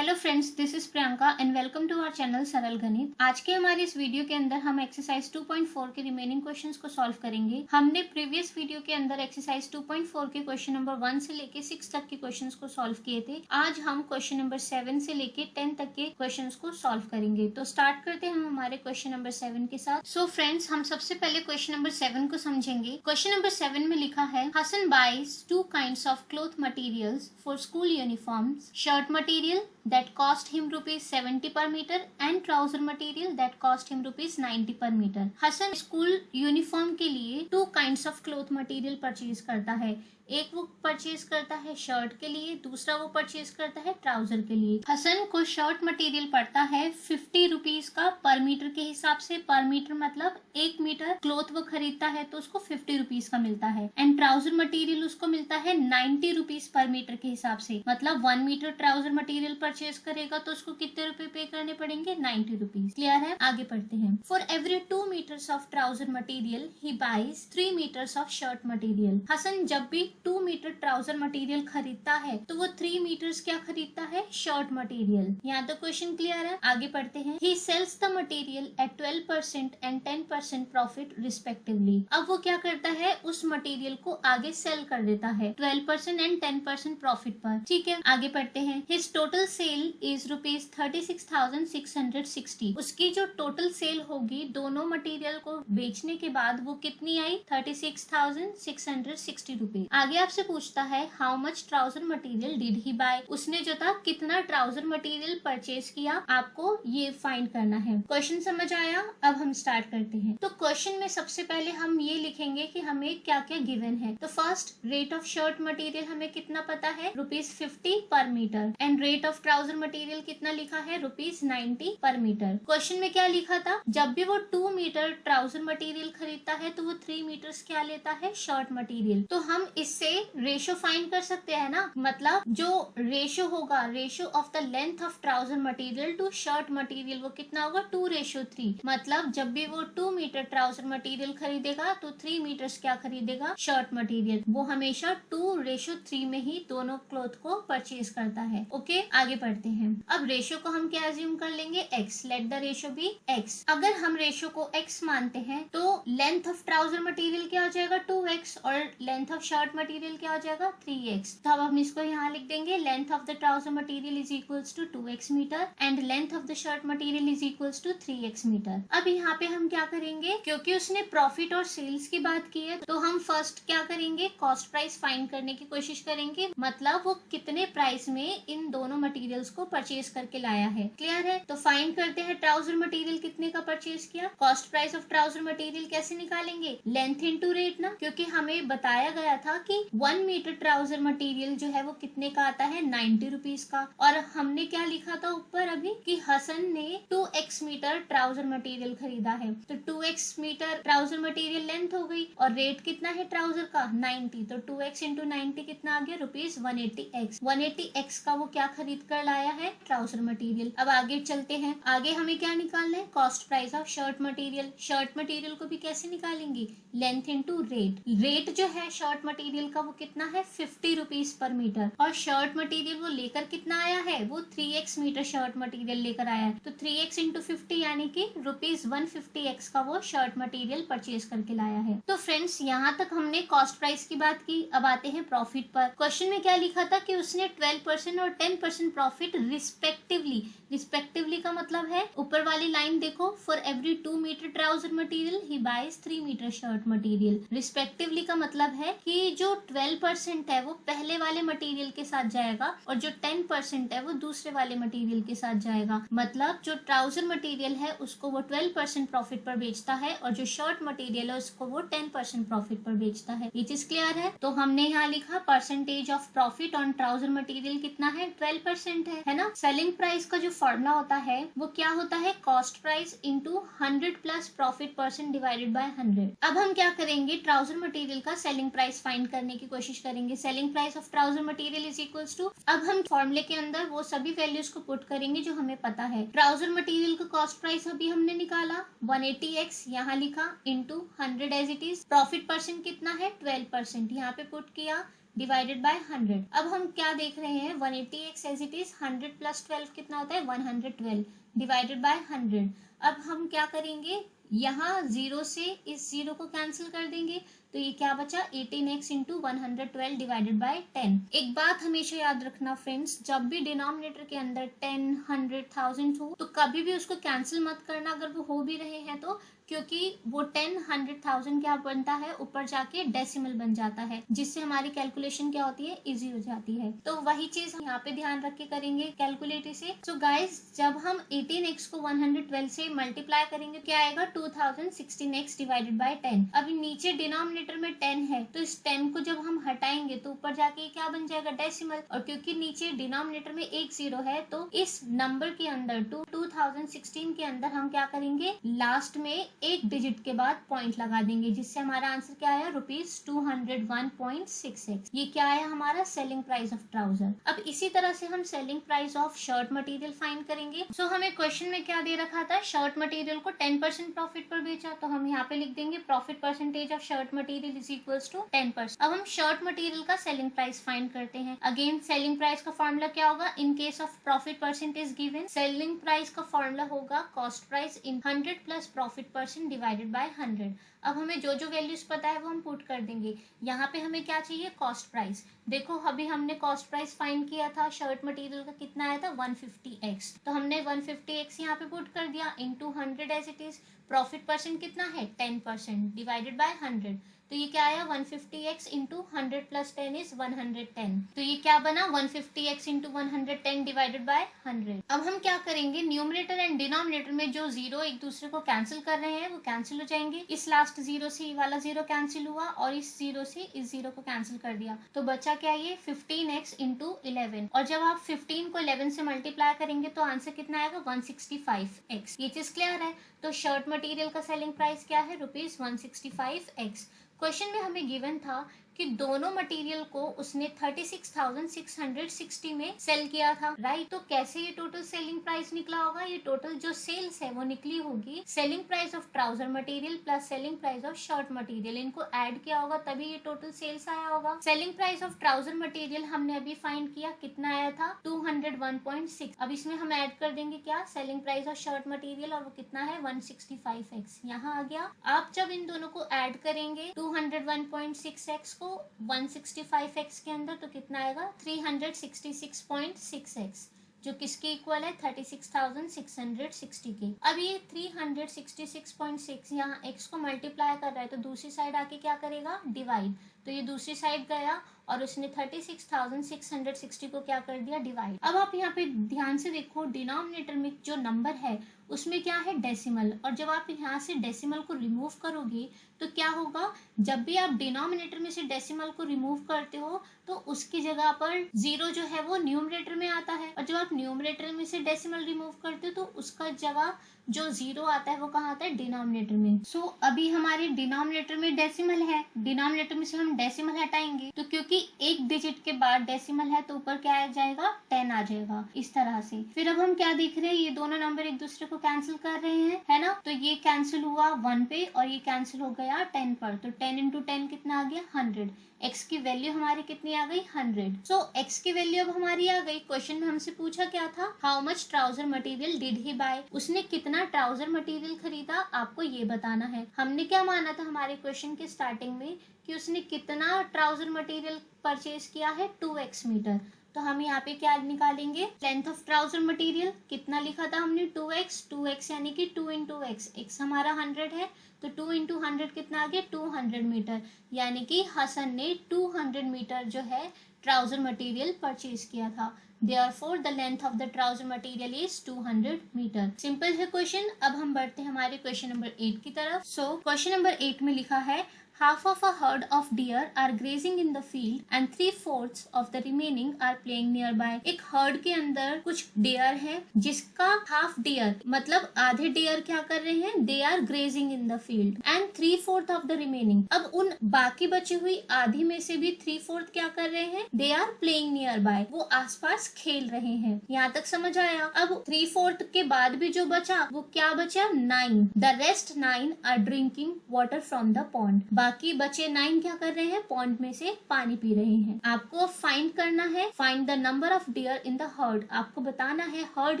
Hello friends, this is Priyanka and welcome to our channel Saral Ganit. आज के हमारे इस वीडियो के अंदर हम एक्सरसाइज 2.4 के रिमेनिंग क्वेश्चंस को सॉल्व करेंगे। हमने प्रीवियस वीडियो के अंदर एक्सरसाइज 2.4 के क्वेश्चन नंबर 1 से लेके 6 तक के क्वेश्चंस को सॉल्व किए थे। आज हम क्वेश्चन नंबर 7 से लेके 10 तक के क्वेश्चंस को सॉल्व करेंगे। तो स्टार्ट करते हैं हम हमारे क्वेश्चन नंबर 7 के साथ। सो फ्रेंड्स, हम सबसे पहले क्वेश्चन नंबर 7 को समझेंगे। क्वेश्चन नंबर 7 में लिखा है, Hasan buys 2 kinds of cloth materials for school uniforms, shirt material that cost him rupees 70 per meter and trouser material that cost him rupees 90 per meter। Hasan school uniform के लिए 2 kinds of cloth material purchase करता है। एक वो purchase करता है shirt के लिए, दूसरा वो परचेज करता है ट्राउजर के लिए। हसन को शर्ट मटेरियल पड़ता है 50 रुपीज का पर मीटर के हिसाब से। पर मीटर मतलब 1 मीटर क्लोथ वो खरीदता है तो उसको 50 रुपीज का मिलता है। एंड ट्राउजर मटेरियल उसको मिलता है 90 रुपीज पर मीटर के हिसाब से। मतलब 1 मीटर ट्राउजर मटेरियल परचेज करेगा तो उसको कितने रुपए पे करने पड़ेंगे? 90 रुपीज। क्लियर है? आगे पढ़ते हैं। For every 2 metres of trouser material he buys 3 metres of shirt material. Hasan जब भी 2 मीटर ट्राउजर मटेरियल खरीदता है तो वो 3 मीटर्स क्या खरीदता है? Shirt material. यहाँ तो क्वेश्चन क्लियर है। आगे पढ़ते हैं। He sells the material at 12% and 10% profit respectively. अब वो क्या करता है? उस मटेरियल को आगे सेल कर देता है 12% एंड 10% प्रॉफिट पर। ठीक है, आगे पढ़ते हैं। His total sale is rupees 36,660। उसकी जो टोटल सेल होगी दोनों मटेरियल को बेचने के बाद वो कितनी आई? 36,660 रुपीज। आगे आपसे पूछता है, how much trouser material did he buy. उसने जो था कितना ट्राउजर मटेरियल परचेज किया, आपको ये फाइंड करना है। क्वेश्चन समझ आया? अब हम स्टार्ट करते हैं। तो क्वेश्चन में सबसे पहले हम ये लिखेंगे कि हमें क्या क्या गिवन है। तो first, rate of shirt material हमें कितना पता है? ₹50 per metre. And rate of trouser material कितना लिखा है? ₹90 पर मीटर। क्वेश्चन में क्या लिखा था? जब भी वो 2 मीटर ट्राउजर मटेरियल खरीदता है तो वो 3 मीटर्स क्या लेता है? Shirt material. तो हम इससे रेशो फाइंड कर सकते हैं ना। मतलब जो रेशो होगा, ratio of the length of trouser material to shirt material, वो कितना होगा? 2:3। मतलब जब भी वो 2 मीटर ट्राउजर मटेरियल खरीदेगा तो 3 मीटर्स क्या खरीदेगा? Shirt material. वो हमेशा 2:3 में ही दोनों क्लॉथ को परचेज करता है। ओके, आगे पढ़ते हैं। अब रेशो को हम क्या एज्यूम कर लेंगे? x। Let the ratio be x। अगर हम रेशो को x मानते हैं तो लेंथ ऑफ ट्राउजर मटेरियल क्या हो जाएगा? 2x और लेंथ ऑफ शर्ट मटेरियल क्या हो जाएगा? 3x। तो अब हम इसको यहाँ लिख देंगे, length of the trouser material is equals to 2x metre and length of the shirt material is equals to 3x metre. अब यहाँ पे हम क्या करेंगे? क्योंकि उसने प्रॉफिट और सेल्स की बात की है तो हम फर्स्ट क्या करेंगे? कॉस्ट प्राइस फाइंड करने की कोशिश करेंगे। मतलब वो कितने प्राइस में इन दोनों मटेरियल्स को परचेज करके लाया है। क्लियर है? तो फाइंड करते हैं ट्राउजर मटेरियल कितने का परचेज किया। Cost price of trouser material कैसे निकालेंगे? लेंथ इंटू रेट ना, क्योंकि हमें बताया गया था कि 1 मीटर ट्राउजर मटेरियल जो है वो कितने का आता है? 90 रुपीज का। और हमने क्या लिखा था ऊपर अभी कि हसन ने 2x मीटर ट्राउजर मटेरियल खरीदा है। तो 2x metre trouser material length हो गई और रेट कितना है ट्राउजर का? 90। तो 2x इंटू 90 कितना आ गया? ₹180x। 180x का वो क्या खरीद कर लाया है? Trouser material. अब आगे चलते हैं। आगे हमें क्या निकालना है? Cost price of shirt material. Shirt material को भी कैसे निकालेंगे? Length into rate. रेट जो है शर्ट मटेरियल का वो कितना है? 50 रुपीज पर मीटर। और शर्ट मटेरियल वो लेकर कितना आया है? वो 3x मीटर शर्ट मटेरियल लेकर आया है। तो 3x इंटू 50 यानी कि ₹150x का वो शर्ट मटेरियल परचेज करके लाया है। तो फ्रेंड्स, यहाँ तक हमने कॉस्ट प्राइस की बात की। अब आते हैं प्रॉफिट पर। क्वेश्चन में क्या लिखा था कि उसने 12% और 10% प्रॉफिट रिस्पेक्टिवली। रिस्पेक्टिवली का मतलब है, ऊपर वाली लाइन देखो, for every 2 metre trouser material he buys 3 metre shirt material. Respectively का मतलब है कि जो 12% है वो पहले वाले मटेरियल के साथ जाएगा और जो 10% है वो दूसरे वाले मटेरियल के साथ जाएगा। मतलब जो ट्राउजर मटेरियल है उसको वो 12% प्रॉफिट पर बेचता है और जो शर्ट मटेरियल है उसको वो 10% प्रॉफिट पर बेचता है। ये चीज क्लियर है? तो हमने यहाँ लिखा percentage of profit on trouser material कितना है? 12% है ना। सेलिंग प्राइस का जो फॉर्मूला होता है वो क्या होता है? Cost price into 100 plus profit percent divided by 100। अब हम क्या करेंगे? ट्राउजर मटेरियल का सेलिंग प्राइस फाइंड करने की कोशिश करेंगे। Selling price of trouser material is equals to, अब हम फॉर्मूले के अंदर वो सभी वैल्यूज को पुट करेंगे जो हमें पता है। ट्राउजर मटेरियल का कॉस्ट प्राइस अभी हमने निकाला 180x यहाँ लिखा into 100 as it is. Profit percent कितना है? 12%। यहाँ पे पुट किया डिवाइडेड बाय 100। अब हम क्या देख रहे हैं, 180x as it is, 100 plus 12 कितना होता है 112 डिवाइडेड बाय 100। अब हम क्या करेंगे, यहाँ 0 से इस 0 को कैंसिल कर देंगे, तो ये क्या बचा 18x इंटू 112 डिवाइडेड बाय 10। एक बात हमेशा याद रखना फ्रेंड्स, जब भी डिनोमिनेटर के अंदर 10, 100, 1000 हो तो कभी भी उसको कैंसिल मत करना अगर वो हो भी रहे हैं तो, क्योंकि वो 10, 100, 1000 क्या बनता है, ऊपर जाके डेसिमल बन जाता है, जिससे हमारी कैलकुलेशन क्या होती है, इजी हो जाती है। तो वही चीज हम यहाँ पे ध्यान रख के करेंगे कैलकुलेटर से। सो गाइस, जब हम 18x को 112 से मल्टीप्लाई करेंगे क्या आएगा 2016x डिवाइडेड बाय 10। अभी नीचे डिनोमिनेटर में 10 है, तो इस 10 को जब हम हटाएंगे तो ऊपर जाके क्या बन जाएगा डेसिमल, और क्योंकि नीचे डिनोमिनेटर में एक 0 है तो इस नंबर के अंदर 2016 के अंदर हम क्या करेंगे, लास्ट में एक डिजिट के बाद पॉइंट लगा देंगे, जिससे हमारा आंसर क्या आया ₹201.66। ये क्या आया हमारा सेलिंग प्राइस ऑफ ट्राउजर। अब इसी तरह से हम selling price of shirt material find करेंगे। सो हमें क्वेश्चन में क्या दे रखा था, शर्ट मटेरियल को 10% प्रॉफिट पर बेचा, तो हम यहाँ पे लिख देंगे profit percentage of shirt material is equals to 10%। अब हम शर्ट मटेरियल का सेलिंग प्राइस फाइंड करते हैं। अगेन सेलिंग प्राइस का फॉर्मूला क्या होगा, in case of profit percentage given, selling price का फॉर्मूला होगा cost price in 100 plus profit percent divided by 100। अब हमें जो जो वैल्यूज पता है वो हम पुट कर देंगे। यहाँ पे हमें क्या चाहिए, कॉस्ट प्राइस। देखो अभी हमने कॉस्ट प्राइस फाइंड किया था शर्ट मटेरियल का, कितना आया था 150x, तो हमने 150x यहाँ पे पुट कर दिया into 100 as it is. Profit percent कितना है 10% डिवाइडेड बाय 100, तो ये क्या आया 150x इंटू 100 प्लस 10 इज 110। तो ये क्या बना 150x इंटू 110 डिवाइडेड बाय 100। अब हम क्या करेंगे, न्यूमरेटर एंड डिनोमिनेटर में जो 0 एक दूसरे को कैंसिल कर रहे हैं वो कैंसिल हो जाएंगे। इस लास्ट 0 से ये वाला 0 कैंसिल हुआ और इस 0 से इस 0 को कैंसिल कर दिया, तो बचा क्या ये 15x इंटू 11। और जब आप 15 को 11 से मल्टीप्लाई करेंगे तो आंसर कितना आएगा 165x। ये चीज क्लियर है। तो शर्ट मटेरियल का सेलिंग प्राइस क्या है ₹165x। क्वेश्चन में हमें गिवन था कि दोनों मटेरियल को उसने 36,660 में सेल किया था, राइट। तो कैसे ये टोटल सेलिंग प्राइस निकला होगा, ये टोटल जो सेल्स है वो निकली होगी selling price of trouser material plus selling price of shirt material, इनको ऐड किया होगा तभी ये टोटल सेल्स आया होगा। Selling price of trouser material हमने अभी फाइंड किया, कितना आया था 201.6। अब इसमें हम ऐड कर देंगे क्या, selling price of shirt material, और वो कितना है 165x। यहाँ आ गया। आप जब इन दोनों को ऐड करेंगे 201.6x को 165x के अंदर, तो कितना आएगा 366.6x, जो किसके इक्वल है 36,660 के। अब ये 366.6 यहाँ x को मल्टीप्लाई कर रहा है, तो दूसरी साइड आके क्या करेगा डिवाइड, तो ये दूसरी साइड गया और उसने 36,660 को क्या कर दिया डिवाइड। अब आप यहाँ पे ध्यान से देखो, डिनोमिनेटर में जो नंबर है उसमें क्या है डेसिमल, और जब आप यहाँ से डेसिमल को रिमूव करोगे तो क्या होगा, जब भी आप डिनोमिनेटर में से डेसिमल को रिमूव करते हो तो उसकी जगह पर 0 जो है वो न्यूमरेटर में आता है, और जब आप न्यूमरेटर में से डेसिमल रिमूव करते हो तो उसका जगह जो 0 आता है वो कहाँ आता है डिनोमिनेटर में। सो अभी हमारे डिनोमिनेटर में डेसिमल है, डिनोमिनेटर में से हम डेसिमल हटाएंगे, तो क्योंकि एक डिजिट के बाद डेसिमल है तो ऊपर क्या आ जाएगा 10 आ जाएगा, इस तरह से। फिर अब हम क्या देख रहे हैं, ये दोनों नंबर एक दूसरे को कैंसिल कर रहे हैं, है ना। तो ये कैंसिल हुआ 1 पे और ये कैंसिल हो गया 10 पर, तो 10 इंटू 10 कितना आ गया 100। x की वैल्यू हमारी कितनी आ गई 100। सो x की वैल्यू अब हमारी आ गई। क्वेश्चन में हमसे पूछा क्या था, how much trouser material did he buy, उसने कितना ट्राउजर मटेरियल खरीदा आपको ये बताना है। हमने क्या माना था हमारे क्वेश्चन के स्टार्टिंग में कि उसने कितना ट्राउजर मटेरियल परचेज किया है 2x मीटर, तो हम यहाँ पे क्या निकालेंगे, लेंथ ऑफ ट्राउजर मटेरियल कितना लिखा था हमने 2x यानी कि 2 इंटू x हमारा 100 है, तो 2 इंटू 100 कितना आ गया 200 मीटर, यानी कि हसन ने 200 मीटर जो है ट्राउजर मटेरियल परचेज किया था। Therefore, the length of the trouser material is 200 metre. Simple है क्वेश्चन। अब हम बढ़ते हैं हमारे क्वेश्चन नंबर 8 की तरफ। सो क्वेश्चन नंबर 8 में लिखा है, half of a herd of deer are grazing in the field and 3/4 of the remaining are playing nearby। एक हर्ड के अंदर कुछ डेयर है जिसका हाफ डेयर मतलब आधे डेयर क्या कर रहे हैं, they are grazing in the field and 3/4 of the remaining। अब उन बाकी बची हुई आधी में से भी 3/4 क्या कर रहे हैं, they are playing nearby, वो आसपास खेल रहे हैं। यहाँ तक समझ आया। अब 3/4 के बाद भी जो बचा वो क्या बचा 9। The rest 9 are drinking water from the pond। बाकी बचे 9 क्या कर रहे हैं, पॉन्ड में से पानी पी रहे हैं। आपको फाइंड करना है, find the number of dear in the heard. आपको बताना है हर्ड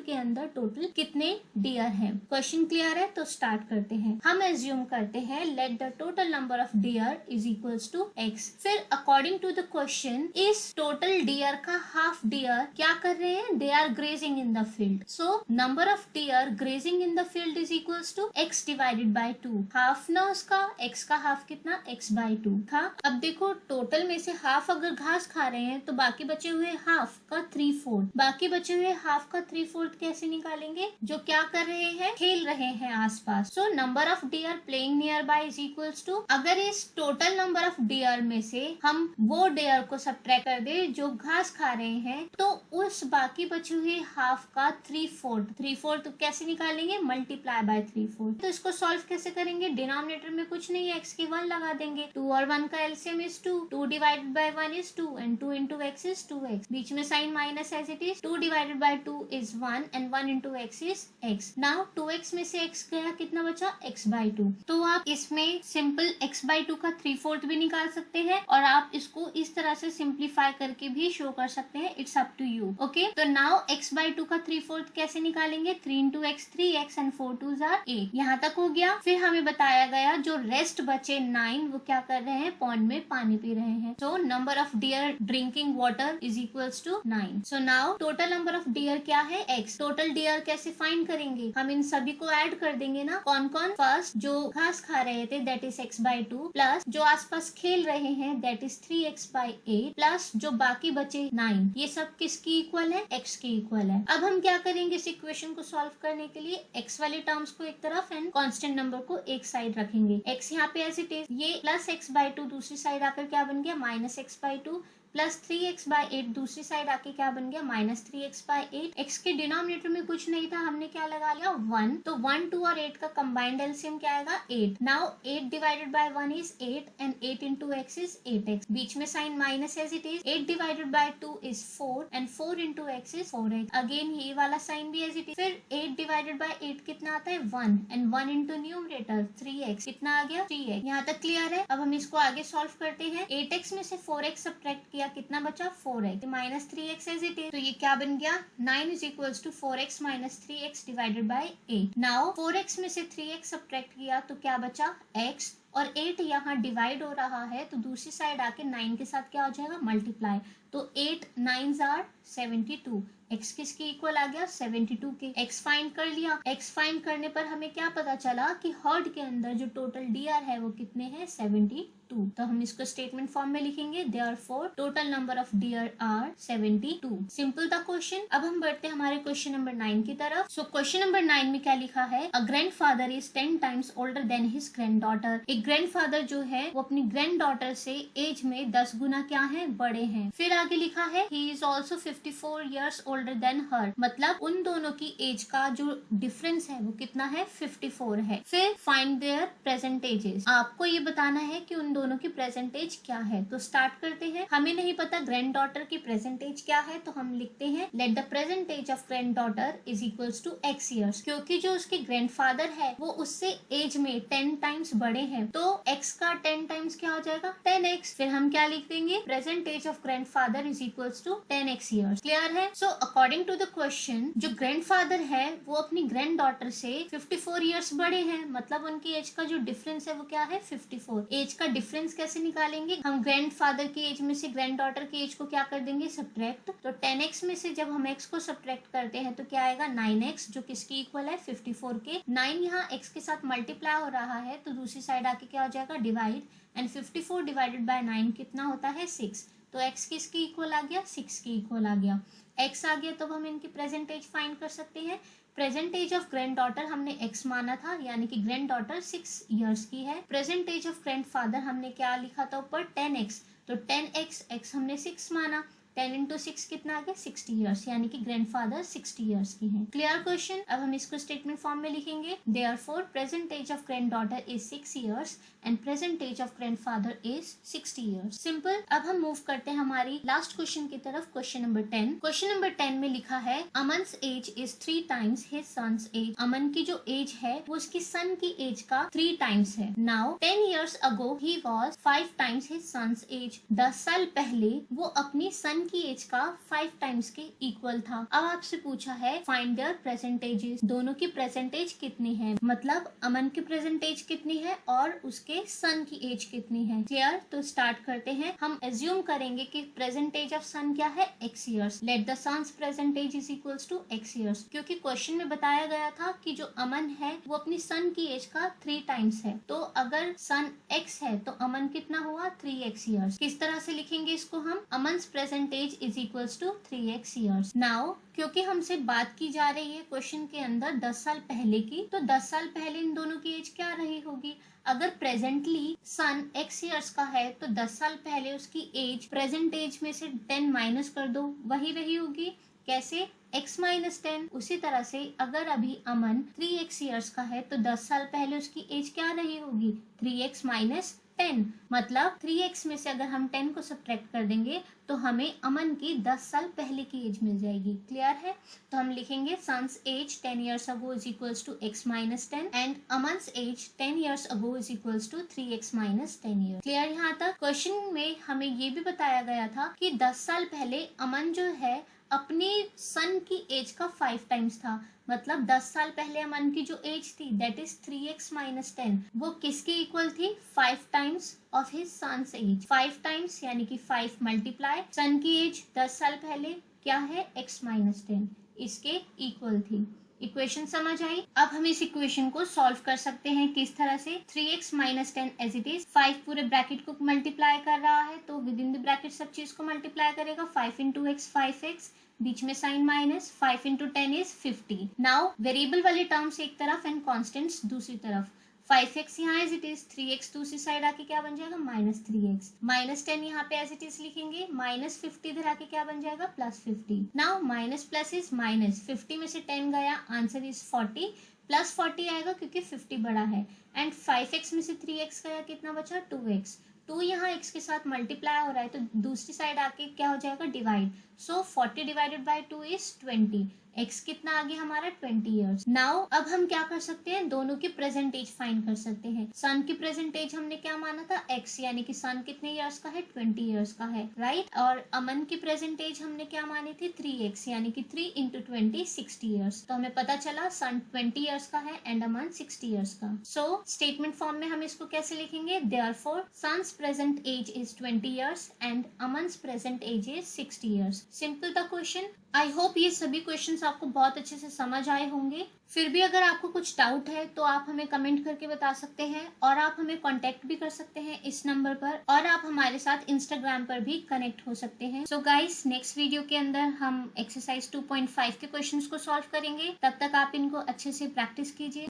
के अंदर टोटल कितने डियर हैं। क्वेश्चन क्लियर है? तो स्टार्ट करते हैं। हम एज्यूम करते हैं let the total number of deer is equals to x। फिर अकॉर्डिंग टू द क्वेश्चन इस टोटल डियर का हाफ डियर क्या कर रहे हैं, they are grazing in the field. So number of deer grazing in the field is equals to x divided by 2। Half ना उसका, x का हाफ कितना, x बाय 2 था। अब देखो टोटल में से हाफ अगर घास खा रहे हैं तो बाकी बचे हुए हाफ का 3/4। बाकी बचे हुए हाफ का 3/4 कैसे निकालेंगे, जो क्या कर रहे हैं, खेल रहे हैं आसपास। So number of deer playing nearby is equals to, अगर इस टोटल नंबर ऑफ डियर में से हम वो डियर को सब्ट्रैक्ट कर दे जो घास खा रहे हैं, तो उस बाकी बचे हुए हाफ का 3/4 कैसे निकालेंगे, मल्टीप्लाई बाय 3/4। तो इसको सॉल्व कैसे करेंगे, डिनोमिनेटर में कुछ नहीं है, x की 1 लगा देंगे। 2 और 1 का LCM is 2, 2 divided by 1 is 2 and 2 into x is 2x। बीच में sign minus as it is, 2 divided by 2 is 1 and 1 into x is x। Now 2x में से x गया, कितना बचा, x बाय 2। तो आप इसमें सिंपल x बाय 2 का 3/4 भी निकाल सकते हैं और आप इसको इस तरह से सिंप्लीफाई करके भी शो कर सकते हैं। It's up to you. Okay, तो नाउ x बाय 2 का 3/4 कैसे निकालेंगे, 3 into x 3x and 4 2s are 8। यहाँ तक हो गया। फिर हमें बताया गया जो रेस्ट बचे 9 वो क्या कर रहे हैं, पॉन्ड में पानी पी रहे हैं। So number of deer drinking water is equals to 9। So now total number of deer क्या है, x। टोटल डियर कैसे फाइंड करेंगे, हम इन सभी को ऐड कर देंगे ना। कौन कौन, फर्स्ट जो घास खा रहे थे that is x by 2 plus जो आसपास खेल रहे हैं that is 3x by 8 plus जो बाकी बचे 9, ये सब किसकी इक्वल है, x की इक्वल है। अब हम क्या करेंगे इस इक्वेशन को सॉल्व करने के लिए, x वाले टर्म्स को एक तरफ एंड कांस्टेंट नंबर को एक साइड रखेंगे। x यहाँ पे एज इट इज, ये प्लस x बाय 2 दूसरी साइड आकर क्या बन गया, minus x by 2 plus 3x by 8 दूसरी साइड आके क्या बन गया, माइनस 3x बाय 8। x के डिनोमिनेटर में कुछ नहीं था, हमने क्या लगा लिया, 1। तो 1 2 और 8 का कंबाइंड एलसीएम क्या आएगा, 8। Now 8 divided by 1 is 8 and 8 into x is 8x। बीच में sign minus as it is, 8 divided by 2 is 4 and 4 into x is 4x। Again ये वाला साइन भी एज इट इज। फिर 8 डिवाइडेड बाय 8 कितना आता है, 1 एंड 1 इंटू न्यूमरेटर 3x, कितना आ गया, 3x। यहाँ तक क्लियर है। अब हम इसको आगे सॉल्व करते हैं। 8x में से 4x सब्ट्रैक्ट किया, कितना बचा, 4x minus 3x as it is. तो ये क्या बन गया, 9 is equals to 4x minus 3x divided by 8। Now 4x में से 3x सब्ट्रैक्ट किया तो क्या बचा, x, और 8 यहाँ डिवाइड हो रहा है तो दूसरी साइड आके 9 के साथ क्या हो जाएगा, मल्टीप्लाई। तो 8 9s आर 72। x किसकी इक्वल आ गया, 72 के। x फाइंड कर लिया। x फाइंड करने पर हमें क्या पता चला कि हर्ड के अंदर जो टोटल डियर है वो कितने हैं, 72। तो हम इसको स्टेटमेंट फॉर्म में लिखेंगे, therefore total number of deer are 72। Simple था क्वेश्चन। अब हम बढ़ते हैं हमारे क्वेश्चन नंबर 9 की तरफ। सो क्वेश्चन नंबर 9 में क्या लिखा है, अ grandfather is 10 times older than his granddaughter. एक ग्रैंडफादर जो है वो अपनी ग्रैंडडॉटर से एज में 10 गुना क्या है, बड़े हैं। फिर आगे लिखा है he is also 54 years older than her, मतलब उन दोनों की एज का जो डिफरेंस है वो कितना है, 54 है। फिर फाइंड देयर प्रेजेंट एजेस, आपको ये बताना है कि उन दोनों की प्रेजेंट एज क्या है। तो स्टार्ट करते हैं। हमें नहीं पता ग्रैंड डॉटर की प्रेजेंट एज क्या है, तो हम लिखते हैं let the present age of granddaughter is equals to x years. क्योंकि जो उसके ग्रैंडफादर है वो उससे एज में 10 टाइम्स बड़े हैं, तो x का 10 टाइम्स क्या हो जाएगा, 10x। फिर हम क्या लिख देंगे, present age of grandfather is equals to 10x years. Clear है। So according to the question जो ग्रैंडफादर है वो अपनी ग्रैंड डॉटर से 54 ईयर्स बड़े हैं, मतलब उनकी एज का जो डिफरेंस है वो क्या है, 54। एज का डिफरेंस कैसे निकालेंगे, हम ग्रैंडफादर की एज में से ग्रैंड डॉटर की एज को क्या कर देंगे, सब्ट्रैक्ट। तो 10x में से जब हम x को सब्ट्रैक्ट करते हैं तो क्या आएगा, 9x, जो किसकी इक्वल है, 54 के। 9 यहाँ x के साथ मल्टीप्लाई हो रहा है तो दूसरी साइड आके क्या हो जाएगा, डिवाइड, एंड 54 डिवाइडेड बाय 9 कितना होता है, 6। तो x किसकी इक्वल आ गया, 6 की इक्वल आ गया। x आ गया तो हम इनकी प्रेजेंट एज फाइंड कर सकते हैं। Present age of granddaughter हमने x माना था, यानी कि ग्रैंड डॉटर 6 इयर्स की है। Present age of grandfather हमने क्या लिखा था ऊपर, 10x, तो 10x, x हमने 6 माना, 10 इंटू 6 कितना आ गया 60 ईयर्स, यानी कि ग्रैंडफादर 60 ईयर्स की हैं। Clear question. अब हम इसको स्टेटमेंट फॉर्म में लिखेंगे, therefore present age of granddaughter is 6 years and present age of grandfather is 60 years. Simple. अब हम मूव करते हैं हमारी लास्ट क्वेश्चन की तरफ, क्वेश्चन नंबर 10। क्वेश्चन नंबर 10 में लिखा है Aman's age is 3 times his son's age. Aman की जो एज है वो उसकी सन की एज का 3 टाइम्स है। Now 10 years ago he was 5 times his son's age। 10 साल पहले वो अपनी सन की एज का 5 टाइम्स के इक्वल था। अब आपसे पूछा है फाइंड देयर प्रेजेंट एजेस, दोनों की प्रेजेंट एज कितनी है, मतलब अमन की प्रेजेंट एज कितनी है और उसके सन की एज कितनी है। क्लियर। तो स्टार्ट करते हैं। हम एज्यूम करेंगे कि प्रेजेंट एज ऑफ सन क्या है x years. Let the son's present age is equals to x years, क्योंकि क्वेश्चन में बताया गया था कि जो अमन है वो अपनी सन की एज का 3 टाइम्स है। तो अगर सन x है तो अमन कितना हुआ 3x ईयर्स। किस तरह से लिखेंगे इसको हम, Aman's present age is equals to 3x years. Now क्योंकि हमसे बात की जा रही है क्वेश्चन के अंदर 10 साल पहले की, तो 10 साल पहले इन दोनों की एज क्या रही होगी। अगर प्रेजेंटली सन x ईयर्स का है तो 10 साल पहले उसकी एज प्रेजेंट एज में से 10 माइनस कर दो, वही रही होगी। कैसे, x माइनस 10। उसी तरह से अगर अभी अमन 3x ईयर्स का है तो 10 साल पहले उसकी एज क्या रही होगी 3x माइनस 10, मतलब 3x में से अगर हम 10 को सब्ट्रैक्ट कर देंगे तो हमें अमन की 10 साल पहले की एज मिल जाएगी। क्लियर है। तो हम लिखेंगे son's age 10 years ago is equals to x minus 10 and Aman's age 10 years ago is equals to 3x minus 10 years। Clear यहाँ तक। क्वेश्चन में हमें ये भी बताया गया था कि 10 साल पहले अमन जो है अपनी सन की एज का 5 टाइम्स था, मतलब 10 साल पहले अमन की जो एज थी दैट इज 3x माइनस 10, वो किसके इक्वल थी 5 times of his son's age. 5 times यानी कि 5 मल्टीप्लाई सन की एज 10 साल पहले क्या है x माइनस 10, इसके इक्वल थी। इक्वेशन समझ आई। अब हम इस इक्वेशन को सॉल्व कर सकते हैं किस तरह से, 3x minus 10 as it is, 5 पूरे ब्रैकेट को मल्टीप्लाई कर रहा है तो विद इन द ब्रैकेट सब चीज को मल्टीप्लाई करेगा। 5 इंटू एक्स 5x, बीच में sign minus, 5 into 10 is 50। Now variable वाले टर्म्स एक तरफ एंड कॉन्स्टेंट्स दूसरी तरफ। 5x यहाँ एज इट इज, 3x दूसरी साइड आके क्या बन जाएगा माइनस 3x, माइनस 10 यहाँ पे एज इट इज लिखेंगे, माइनस 50 इधर आके क्या बन जाएगा plus 50। Now minus plus is minus, 50 में से 10 गया, आंसर इज 40, प्लस 40 आएगा क्योंकि 50 बड़ा है, एंड 5x में से 3x गया, कितना बचा 2x। 2 यहाँ x के साथ मल्टीप्लाई हो रहा है तो दूसरी साइड आके क्या हो जाएगा divide, so 40 divided by 2 is 20। x कितना आ गया हमारा 20 ईयर्स। नाउ अब हम क्या कर सकते हैं, दोनों की प्रेजेंट एज फाइंड कर सकते हैं। सन की प्रेजेंट एज हमने क्या माना था x, यानी कि सन कितने ईयर्स का है 20 ईयर्स का है, राइट। और अमन की प्रेजेंट एज हमने क्या मानी थी 3x, यानी कि 3 इंटू 20 60 ईयर्स। तो हमें पता चला सन 20 ईयर्स का है एंड अमन 60 ईयर्स का। सो स्टेटमेंट फॉर्म में हम इसको कैसे लिखेंगे, therefore son's present age is 20 years and Aman's present age is 60 years. Simple था क्वेश्चन। आई होप ये सभी क्वेश्चंस आपको बहुत अच्छे से समझ आए होंगे। फिर भी अगर आपको कुछ डाउट है तो आप हमें कमेंट करके बता सकते हैं और आप हमें कांटेक्ट भी कर सकते हैं इस नंबर पर, और आप हमारे साथ इंस्टाग्राम पर भी कनेक्ट हो सकते हैं। सो गाइस, नेक्स्ट वीडियो के अंदर हम एक्सरसाइज 2.5 के क्वेश्चंस को सॉल्व करेंगे। तब तक आप इनको अच्छे से प्रैक्टिस कीजिए।